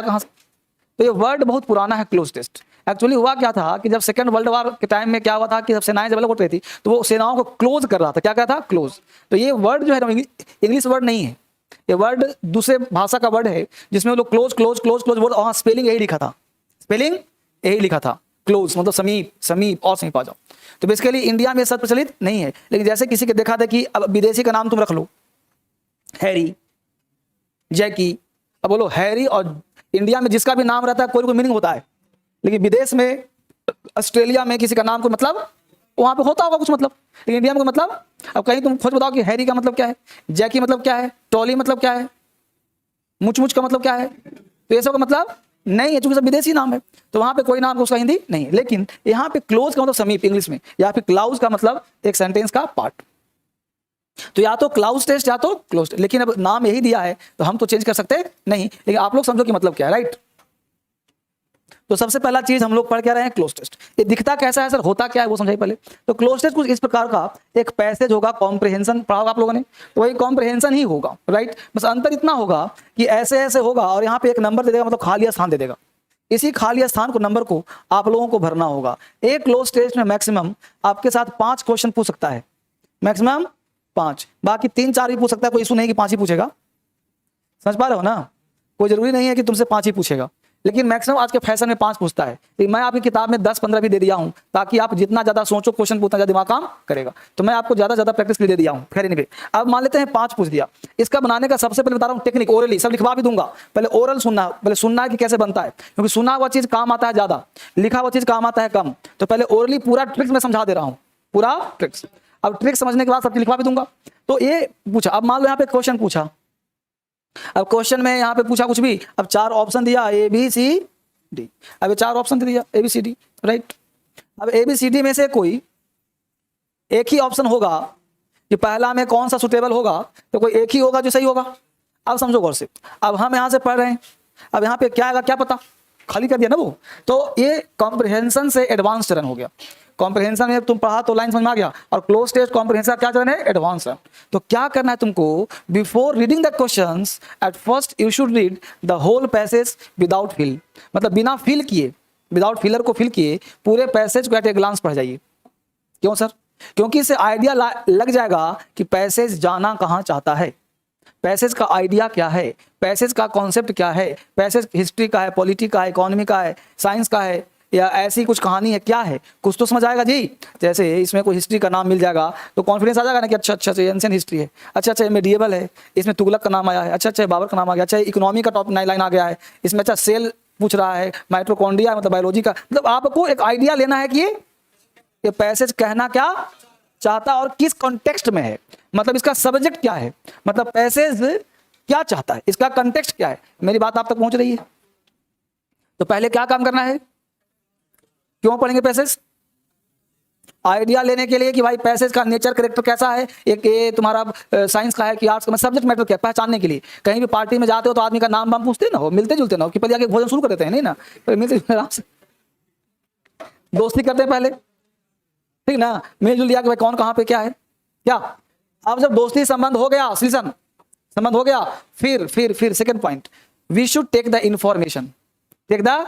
कहाँ से? तो ये वर्ड बहुत पुराना है, क्लोज टेस्ट। एक्चुअली हुआ क्या था कि जब सेकंड वर्ल्ड वॉर के टाइम में क्या हुआ था कि जब सेनाएं डेवलप हो रही थी तो वो सेनाओं को क्लोज कर रहा था। क्या था? क्लोज। तो ये वर्ड जो है इंग्लिश वर्ड नहीं है, ये वर्ड दूसरे भाषा का वर्ड है जिसमें वो लोग close close close close word, वहाँ स्पेलिंग यही लिखा था, स्पेलिंग यही लिखा था, क्लोज मतलब समीप, समीप और समीप आ जाओ। तो बेसिकली इंडिया में सब प्रचलित नहीं है, लेकिन जैसे किसी के देखा था कि अब विदेशी का नाम तुम रख लो, हैरी, जैकी। अब बोलो हैरी, और इंडिया में जिसका भी नाम रहता है कोई मीनिंग होता है, लेकिन विदेश में ऑस्ट्रेलिया में किसी का नाम को मतलब वहां पे होता होगा कुछ मतलब, लेकिन इंडिया में मतलब। अब कहीं तुम खोज बताओ कि हैरी का मतलब क्या है, जैकी मतलब क्या है, टॉली मतलब क्या है, मुच मुच का मतलब क्या है, तो ये सब का मतलब नहीं है, चूंकि सब विदेशी नाम है तो वहां पे कोई नाम उसका हिंदी नहीं है। लेकिन यहाँ पे क्लोज का मतलब समीप इंग्लिश में, या फिर क्लाउज का मतलब एक सेंटेंस का पार्ट। तो या तो क्लाउज टेस्ट या तो क्लोज टेस्ट, लेकिन अब नाम यही दिया है तो हम तो चेंज कर सकते नहीं, लेकिन आप लोग समझो कि मतलब क्या है, राइट। तो सबसे पहला चीज हम लोग पढ़ क्या रहे हैं, क्लोज टेस्ट। ये दिखता कैसा है सर, होता क्या है वो समझाइए पहले। तो क्लोज टेस्ट कुछ इस प्रकार का एक पैसेज होगा, कॉम्प्रिहेंशन पढ़ा होगा आप लोगों ने, तो वही कॉम्प्रिहेंशन ही होगा, राइट। बस अंतर इतना होगा कि ऐसे ऐसे होगा और यहाँ पे एक नंबर दे देगा, मतलब खाली स्थान दे देगा। इसी खाली स्थान को, नंबर को आप लोगों को भरना होगा। एक क्लोज टेस्ट में मैक्सिमम आपके साथ 5 क्वेश्चन पूछ सकता है, मैक्सिमम 5, बाकी 3-4 भी पूछ सकता है, कोई इशू नहीं कि 5 ही पूछेगा। समझ पा रहे हो ना, कोई जरूरी नहीं है कि तुमसे 5 ही पूछेगा, लेकिन मैक्सिमम आज के फैशन में 5 पूछता है। तो मैं आपकी किताब में 10-15 भी दे दिया हूं, ताकि आप जितना ज्यादा सोचो क्वेश्चन पूछना ज्यादा दिमाग काम करेगा। तो मैं आपको ज्यादा प्रैक्टिस के लिए दे दिया हूं। खैर नहीं, अब मान लेते हैं 5 पूछ दिया। इसका बनाने का सबसे पहले बता रहा हूं टेक्निक, ओरली सब लिखवा भी दूंगा। पहले ओरल सुनना, पहले सुनना है कि कैसे बनता है, क्योंकि सुना हुआ चीज काम आता है ज्यादा, लिखा हुआ चीज काम आता है कम। तो पहले ओरली पूरा ट्रिक्स में समझा दे रहा हूं, पूरा ट्रिक्स। अब ट्रिक्स समझने के बाद सब लिखवा भी दूंगा। तो ये पूछा, अब मान लो यहाँ पे क्वेश्चन पूछा, अब क्वेश्चन में यहाँ पे पूछा कुछ भी, अब 4 ऑप्शन दिया ABCD, अब ये 4 ऑप्शन दिया ABCD, राइट। अब ABCD में से कोई एक ही ऑप्शन होगा कि पहला में कौन सा सुटेबल होगा, तो कोई एक ही होगा जो सही होगा। अब समझो गौर से, अब हम यहाँ से पढ़ रहे हैं, अब यहाँ पे क्या आएगा क्या पता, खाली कर दिया ना वो। तो ये कॉम्प्रिहेंशन से एडवांस चरण हो गया। कॉम्प्रिहेंशन में तुम पढ़ा तो लाइन समझ में आ गया, और क्लोज टेस्ट कॉम्प्रिहेंशन क्या चरण है, एडवांस चरण। तो क्या करना है तुमको, before reading the questions at first you should read the whole passage without fill, मतलब बिना फिल किए, विदाउट फिलर को फिल किए पूरे पैसेज को एट ए ग्लांस पढ़ जाइए। क्यों सर? क्योंकि इससे आइडिया लग जाएगा कि पैसेज जाना कहाँ चाहता है, पैसेज का आइडिया क्या है, पैसेज का कॉन्सेप्ट क्या है, पैसेज हिस्ट्री का है, पॉलिटी का है, इकोनॉमी का है, साइंस का है, या ऐसी कुछ कहानी है, क्या है, कुछ तो समझ आएगा जी। जैसे इसमें कोई हिस्ट्री का नाम मिल जाएगा तो कॉन्फिडेंस आ जाएगा ना कि अच्छा अच्छा एंशिएंट हिस्ट्री है, अच्छा मेडिएवल है, इसमें तुगलक का नाम आया है, अच्छा बाबर का नाम आ गया, अच्छा इकोनॉमी का टॉप 9 लाइन आ गया है इसमें, अच्छा सेल पूछ रहा है, माइटोकॉन्ड्रिया मतलब बायोलॉजी का। मतलब आपको एक आइडिया लेना है कि ये पैसेज कहना क्या चाहता और किस कॉन्टेक्स्ट में है, मतलब इसका सब्जेक्ट क्या है, मतलब पैसेज क्या चाहता है, इसका कॉन्टेक्स्ट क्या है। मेरी बात आप तक पहुंच रही है? तो पहले क्या काम करना है, क्यों पढ़ेंगे पैसेज, आइडिया लेने के लिए कि भाई पैसेज का नेचर कैरेक्टर कैसा है, एक ये तुम्हारा साइंस का है कि आर्ट्स का, सब्जेक्ट मैटर क्या, पहचानने के लिए। कहीं भी पार्टी में जाते हो तो आदमी का नाम वाम पूछते ना हो, मिलते जुलते ना हो, कि पहले आके भोजन शुरू कर देते हैं, नहीं ना, मिलते जुलते आराम से दोस्ती करते हैं पहले, ठीक ना, मिलजुल लिया कि भाई कौन कहाँ पे क्या है क्या। अब जब दोस्ती संबंध हो गया, सीजन संबंध हो गया, फिर second point, we should take the information, take the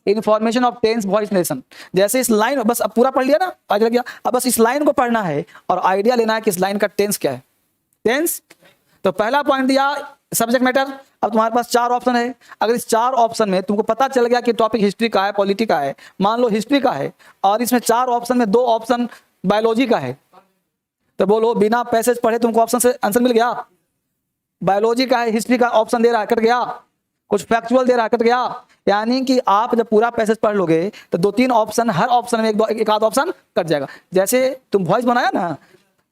information of tense voice narration. जैसे इस लाइन, बस अब पूरा पढ़ लिया ना, आज लग गया, अब बस इस लाइन को पढ़ना है और आइडिया लेना है कि इस लाइन का टेंस क्या है, टेंस। तो पहला पॉइंट दिया सब्जेक्ट मैटर। अब तुम्हारे पास 4 ऑप्शन है, अगर इस 4 ऑप्शन में तुमको पता चल गया कि टॉपिक हिस्ट्री का है, पॉलिटी का है, मान लो हिस्ट्री का है, और इसमें 4 ऑप्शन में 2 ऑप्शन बायोलॉजी का है, तो बोलो बिना पैसेज पढ़े तुमको ऑप्शन से आंसर मिल गया। बायोलॉजी का है, हिस्ट्री का ऑप्शन दे रहा है, कट गया, कुछ फैक्चुअल दे रहा है, कट गया। यानी कि आप जब पूरा पैसेज पढ़ लोगे तो 2-3 ऑप्शन, हर ऑप्शन में एक आध ऑप्शन कट जाएगा। जैसे तुम वॉइस बनाया ना,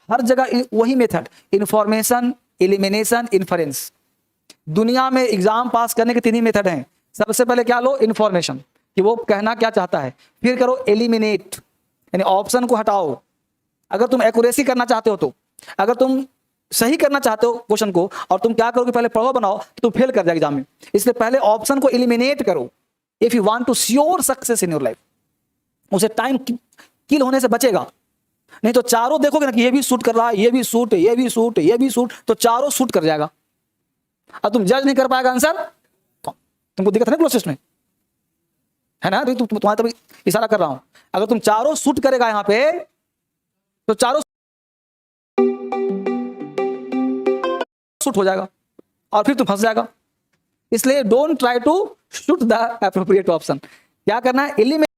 हर जगह वही मेथड, इंफॉर्मेशन, एलिमिनेशन, इन्फरेंस। दुनिया में एग्जाम पास करने के 3 ही मेथड हैं। सबसे पहले क्या लो, इंफॉर्मेशन कि वो कहना क्या चाहता है, फिर करो एलिमिनेट यानी ऑप्शन को हटाओ। अगर तुम एक्यूरेसी करना चाहते हो, तो अगर तुम सही करना चाहते हो क्वेश्चन को, और तुम क्या करोगे, पहले पढ़ो बनाओ, तो तुम फेल कर जाएगा एग्जाम में। इसलिए पहले ऑप्शन को एलिमिनेट करो if you want to sure success in your life. उसे टाइम किल होने से बचेगा। नहीं तो चारों देखोगे ना कि ये भी सूट कर रहा है, ये भी सूट, ये भी सूट, ये भी सूट, तो चारों सूट कर जाएगा, अब तुम जज नहीं कर पाएगा आंसर। तुमको दिक्कत है ना क्लोज टेस्ट में, है ना? तो तुम्हारा तभी इशारा कर रहा हूं, अगर तुम चारों शूट करेगा यहां पे तो चारों शूट हो जाएगा और फिर तुम फंस जाएगा। इसलिए don't try to shoot the appropriate option. क्या करना है, एलिमेंट